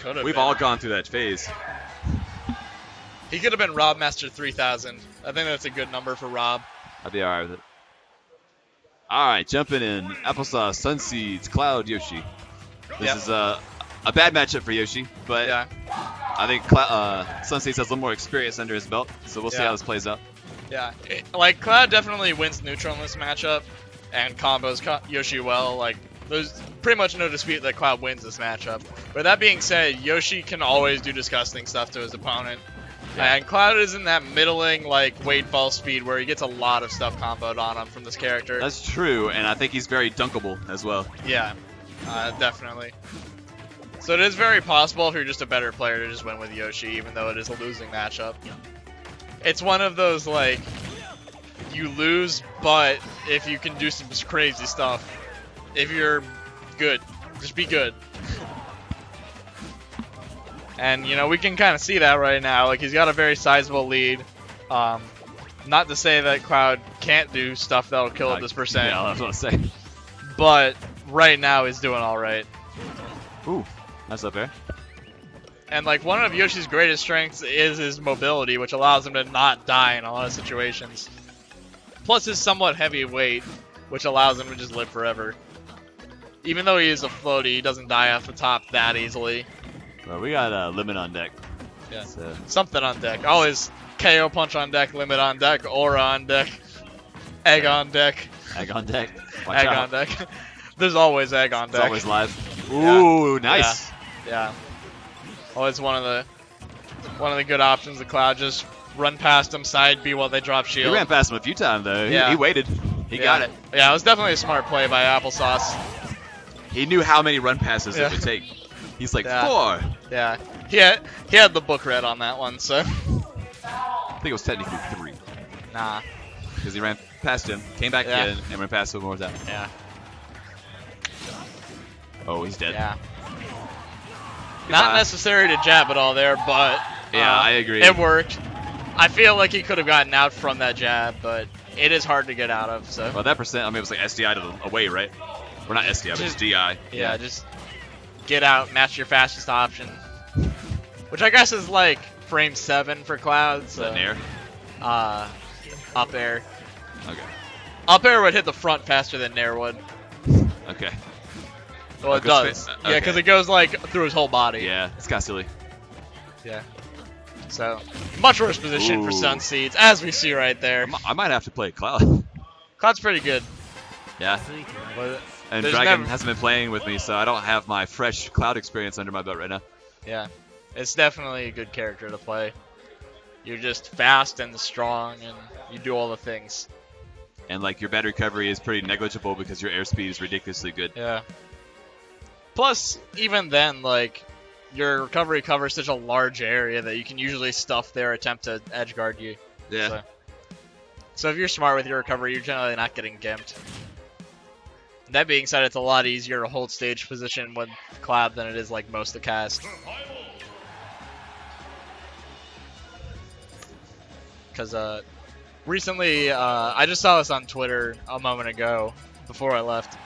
could have. We've all gone through that phase. He could have been Rob Master 3000. I think that's a good number for Rob. I'd be alright with it. Alright, jumping in. Applesauce, Sunseeds, Cloud, Yoshi. This is a bad matchup for Yoshi, but Yeah. I think Sunseeds has a little more experience under his belt, so we'll see how this plays out. Yeah. Like, Cloud definitely wins neutral in this matchup and combos Yoshi well. Like, there's pretty much no dispute that Cloud wins this matchup. But that being said, Yoshi can always do disgusting stuff to his opponent. Yeah. And Cloud is in that middling, like, weight ball speed where he gets a lot of stuff comboed on him from this character. That's true, and I think he's very dunkable as well. Yeah, definitely. So it is very possible if you're just a better player to just win with Yoshi, even though it is a losing matchup. It's one of those, like, you lose, but if you can do some crazy stuff, if you're good, just be good. And, you know, we can kind of see that right now. Like, he's got a very sizable lead. Not to say that Cloud can't do stuff that'll kill at this percent. Yeah, I was going to say. But right now he's doing all right. Ooh, that's up there. And, like, one of Yoshi's greatest strengths is his mobility, which allows him to not die in a lot of situations. Plus his somewhat heavy weight, which allows him to just live forever. Even though he is a floaty, he doesn't die off the top that easily. Well, we got a limit on deck. Yeah. So. Something on deck. Always KO punch on deck, limit on deck, aura on deck, egg on deck. Egg on deck. Watch Egg out. on deck. There's always egg on deck. It's always live. Ooh, nice. Yeah. Always one of the good options. The Cloud just run past him, side B while they drop shield. He ran past him a few times though. Yeah. He waited. He got it. Yeah, it was definitely a smart play by Applesauce. He knew how many run passes it would take. He's like 4. Yeah. He had the book read on that one, so. I think it was technically 3. Nah. Because he ran past him, came back in, and ran past him one more time. Yeah. Oh, he's dead. Yeah. Not necessary to jab at all there, but yeah, I agree. It worked. I feel like he could have gotten out from that jab, but it is hard to get out of. So. Well, that percent, I mean, it was like SDI to the away, right? Or not SDI, but it's DI. Yeah, just get out, match your fastest option. Which I guess is like frame 7 for Cloud. So. Is that Nair? Up air. Okay. Up air would hit the front faster than Nair would. Okay. Well, it does. Yeah, because it goes like through his whole body. Yeah, it's kind of silly. Yeah. So, much worse position for Sunseeds, as we see right there. I might have to play Cloud. Cloud's pretty good. Yeah. But and Dragon hasn't been playing with me, so I don't have my fresh Cloud experience under my belt right now. Yeah. It's definitely a good character to play. You're just fast and strong, and you do all the things. And like your battery recovery is pretty negligible because your airspeed is ridiculously good. Yeah. Plus, even then, like, your recovery covers such a large area that you can usually stuff their attempt to edge guard you. Yeah. So if you're smart with your recovery, you're generally not getting gimped. That being said, it's a lot easier to hold stage position with Cloud than it is like most of the cast. Because recently, I just saw this on Twitter a moment ago before I left.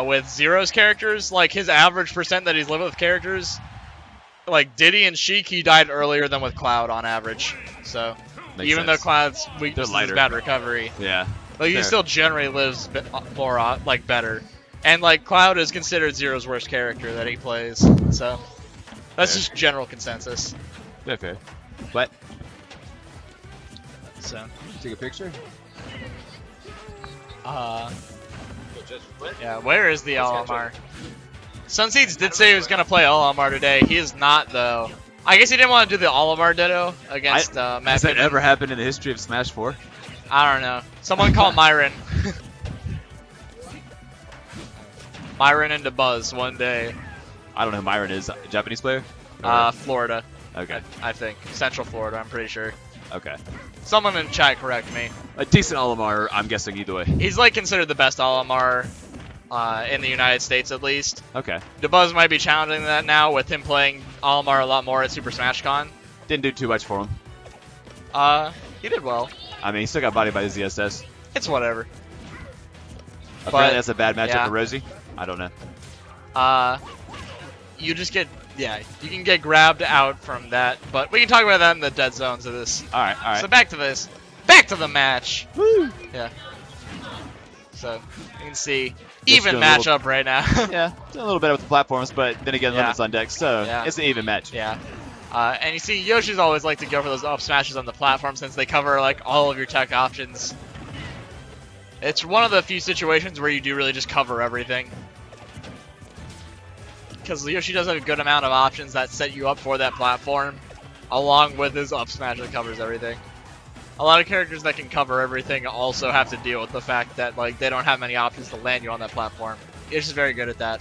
With Zero's characters, like his average percent that he's lived with characters, like Diddy and Sheik, he died earlier than with Cloud on average. So even though Cloud's weakness is bad recovery, like he still generally lives more like better. And like Cloud is considered Zero's worst character that he plays. So that's just general consensus. Yeah, fair. What? So take a picture. Yeah, where is the LMR? Sunseeds did say he was going to play LMR today. He is not, though. I guess he didn't want to do the LMR Ditto against Matt. Has that ever happened in the history of Smash 4? I don't know. Someone call Myron. Myron into Buzz one day. I don't know who Myron is. A Japanese player? Florida. Okay. I think. Central Florida, I'm pretty sure. Okay. Someone in chat correct me. A decent Olimar, I'm guessing either way. He's like considered the best Olimar in the United States at least. Okay. DeBuzz might be challenging that now with him playing Olimar a lot more at Super Smash Con. Didn't do too much for him. He did well. I mean, he still got bodied by the ZSS. It's whatever. Apparently that's a bad matchup for Rosie. I don't know. You just get Yeah, you can get grabbed out from that, but we can talk about that in the dead zones of this. All right. So back to this. Back to the match. Woo! Yeah. So you can see Just even doing a little- matchup right now. Yeah, doing a little bit with the platforms, but then again, Yeah. limits on deck, so Yeah. it's an even match. Yeah. And you see Yoshi's always like to go for those up smashes on the platform since they cover like all of your tech options. It's one of the few situations where you do really just cover everything. Because Yoshi does have a good amount of options that set you up for that platform, along with his up smash that covers everything. A lot of characters that can cover everything also have to deal with the fact that like they don't have many options to land you on that platform. Yoshi's very good at that.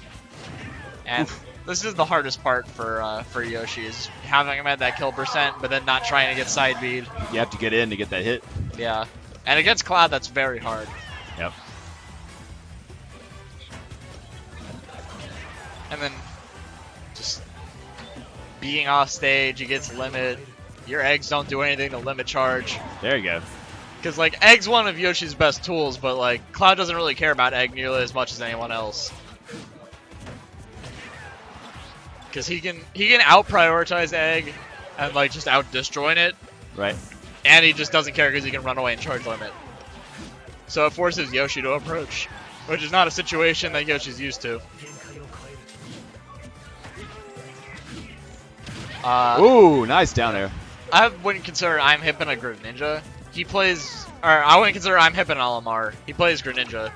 And this is the hardest part for Yoshi, is having him at that kill percent, but then not trying to get side beat. You have to get in to get that hit. Yeah. And against Cloud, that's very hard. Yep. And then just being off stage, he gets limit. Your eggs don't do anything to limit charge. There you go. Because, like, Egg's one of Yoshi's best tools, but, like, Cloud doesn't really care about Egg nearly as much as anyone else. Because he can out-prioritize Egg and, like, just out-disjoint it. Right. And he just doesn't care because he can run away and charge limit. So it forces Yoshi to approach, which is not a situation that Yoshi's used to. Ooh, nice down air. I wouldn't consider I'm hipping a Greninja. He plays, or I wouldn't consider I'm hipping Olimar. He plays Greninja.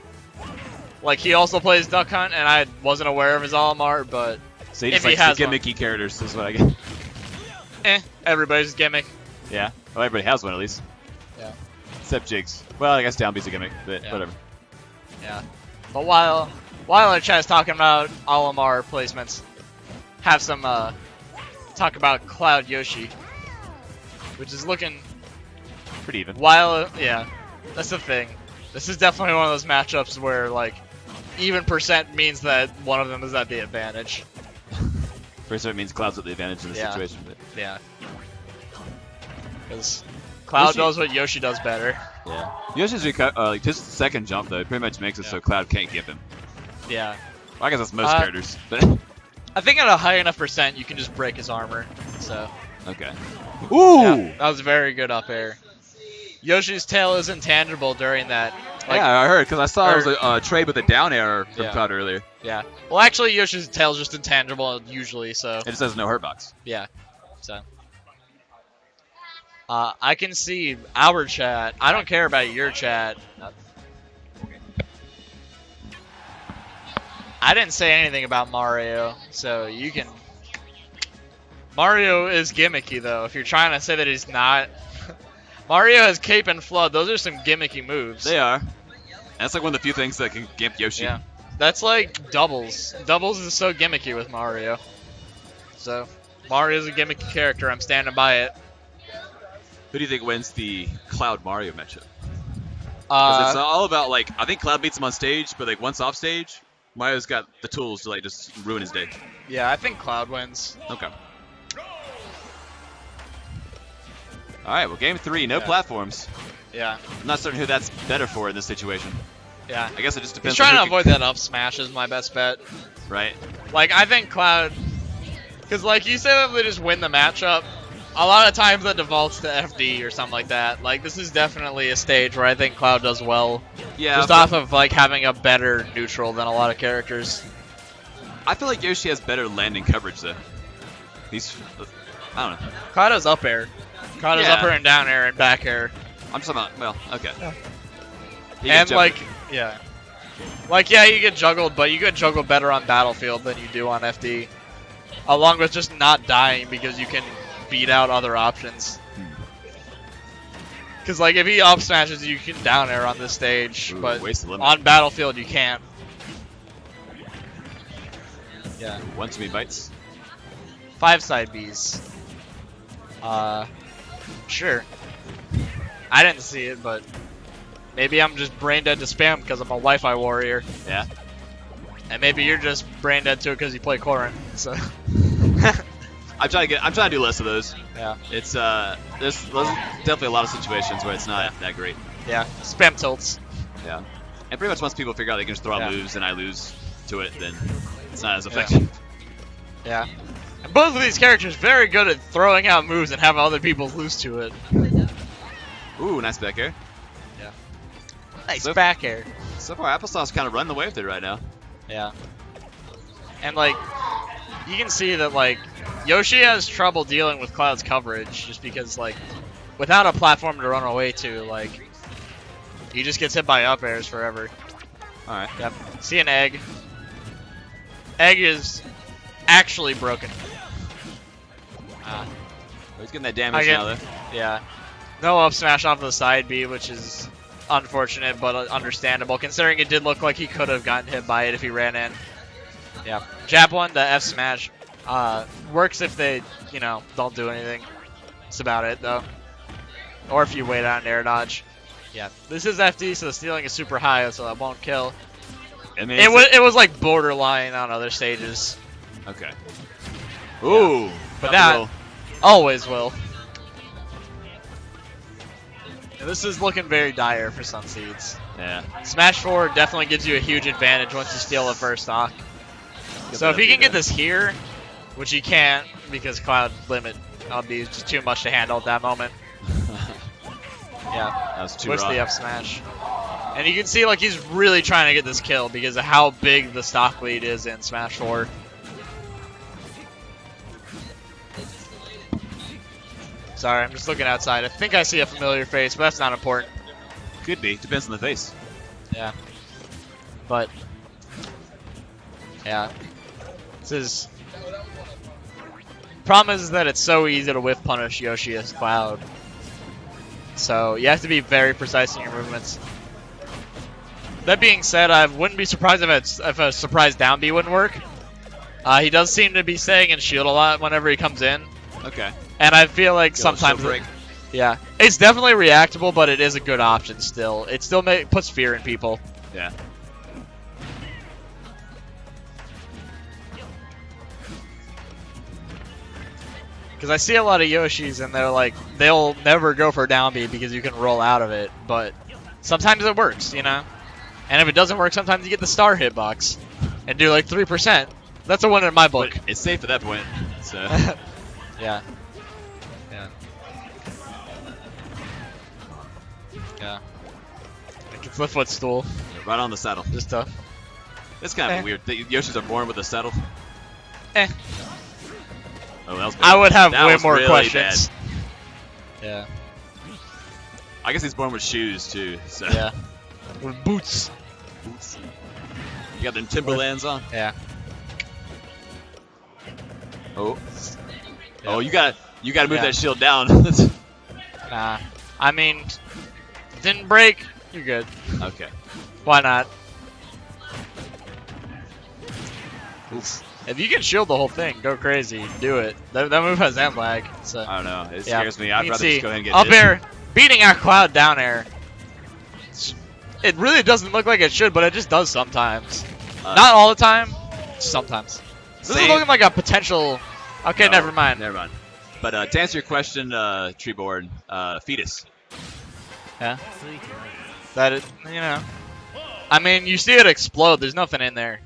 Like, he also plays Duck Hunt, and I wasn't aware of his Olimar, but So he if just he likes has the one. gimmicky characters is what I get. Everybody's gimmick. Yeah. Well, everybody has one at least. Yeah. Except Jigs. Well, I guess Downbeat's a gimmick, but Yeah. whatever. Yeah. But while our chat's talking about Olimar placements, have some talk about Cloud Yoshi, which is looking Pretty even. yeah, that's the thing. This is definitely one of those matchups where like even percent means that one of them is at the advantage. First, it means Cloud's at the advantage in this Yeah. situation, but Yeah. Because Cloud Yoshi- knows what Yoshi does better. yeah. Yoshi's like his second jump though, it pretty much makes it Yeah. so Cloud can't give him. Yeah. Well, I guess that's most Uh, characters, but I think at a high enough percent you can just break his armor. So okay. Ooh. yeah, that was very good up air. Yoshi's tail is intangible during that. Like, yeah, I heard because I saw it was a trade with a down air from Yeah. Cloud earlier. Yeah. Well, actually, Yoshi's tail's just intangible usually, so It just has no hurt box. yeah. So I can see our chat. I don't care about your chat. I didn't say anything about Mario, so you can. Mario is gimmicky though. If you're trying to say that he's not, Mario has Cape and Flood. Those are some gimmicky moves. They are. And that's like one of the few things that can gimp Yoshi. Yeah. That's like doubles. Doubles is so gimmicky with Mario. So, Mario's a gimmicky character. I'm standing by it. Who do you think wins the Cloud Mario matchup? Because it's all about like I think Cloud beats him on stage, but like once off stage, Mario's got the tools to like just ruin his day. Yeah, I think Cloud wins. Okay. All right. Well, game 3, no Yeah. platforms. Yeah. I'm not certain who that's better for in this situation. Yeah. I guess it just He's depends. trying to on who avoid that up smash is my best bet. Right. Like, I think Cloud... Because, like, you say that they just win the matchup. A lot of times that defaults to FD or something like that. Like, this is definitely a stage where I think Cloud does well. Yeah. Just off of, like, having a better neutral than a lot of characters. I feel like Yoshi has better landing coverage though. He's, I don't know. Cloud has up air. Cloud has Yeah. up air and down air and back air. I'm just about well, okay. Yeah. He can And, jump like, it. yeah. Like, yeah, you get juggled, but you get juggled better on Battlefield than you do on FD. Along with just not dying because you can beat out other options. Because, like, if he up smashes, you can down air on this stage, Ooh, but waste the limit. on Battlefield, you can't. Yeah. One too many bites. 5 side Bs. Sure. I didn't see it, but maybe I'm just brain dead to spam because I'm a Wi-Fi warrior. Yeah. And maybe you're just brain dead to it because you play Corrin. So I'm trying to do less of those. yeah, It's there's definitely a lot of situations where it's not that great. yeah, spam tilts. Yeah. And pretty much once people figure out they can just throw out Yeah. moves and I lose to it, then it's not as effective. Yeah. And both of these characters very good at throwing out moves and having other people lose to it. Ooh, nice back air. Yeah. Nice back air. So far, Applesauce kind of running the wave there right now. Yeah. And, like, you can see that, like, Yoshi has trouble dealing with Cloud's coverage just because, like, without a platform to run away to, like, he just gets hit by up airs forever. Alright. Yep. See an egg. Egg is actually broken. He's getting that damage now, though. Yeah. No up smash off the side B, which is unfortunate but understandable, considering it did look like he could have gotten hit by it if he ran in. Yeah. Jab 1, the F smash. Works if they, you know, don't do anything. That's about it, though. Or if you wait out an air dodge. Yeah. This is FD, so the ceiling is super high, so that won't kill. I mean, it was like borderline on other stages. Okay. Ooh. Yeah. But that always will. And this is looking very dire for Sunseeds. Yeah. Smash forward definitely gives you a huge advantage once you steal the first stock. So if he can get this here, which he can't because Cloud limit will be just too much to handle at that moment. Yeah. That was too Push raw. the F smash. And you can see like he's really trying to get this kill because of how big the stock lead is in Smash 4. Sorry, I'm just looking outside. I think I see a familiar face, but that's not important. Could be. Depends on the face. Yeah. But, yeah. This is... Problem is that it's so easy to whiff punish Yoshi as Cloud. So, you have to be very precise in your movements. That being said, I wouldn't be surprised if a surprise down B wouldn't work. He does seem to be staying in shield a lot whenever he comes in. Okay. And I feel like sometimes, yeah, it's definitely reactable, but it is a good option still. It still puts fear in people. Yeah. Because I see a lot of Yoshis, and they're like, they'll never go for down B because you can roll out of it. But sometimes it works, you know? And if it doesn't work, sometimes you get the star hitbox and do like 3%. That's a win in my book. But it's safe at that point. So. Yeah. Yeah. Yeah. Like it's the footstool. Right on the saddle. Just tough. It's kind of weird. The Yoshis are born with a saddle. Eh. Oh, that was bad. I would have that way was more really questions. Bad. Yeah. I guess he's born with shoes too. So. Yeah. With boots. Boots. You got them Timberlands on. Yeah. Oh. Yeah. Oh, you got to move that shield down. Nah. I mean, didn't break. You're good. Okay. Why not? Oof. If you can shield the whole thing, go crazy. Do it. That move has amp lag. So. I don't know. It scares me. I'd rather see, just go ahead and get up hit. air, beating out Cloud down air. It really doesn't look like it should, but it just does sometimes. Not all the time. Sometimes. This is looking like a potential. Okay, No, never mind. Never mind. But to answer your question, Treeborn, fetus. Yeah. That is, you know. I mean, you see it explode. There's nothing in there.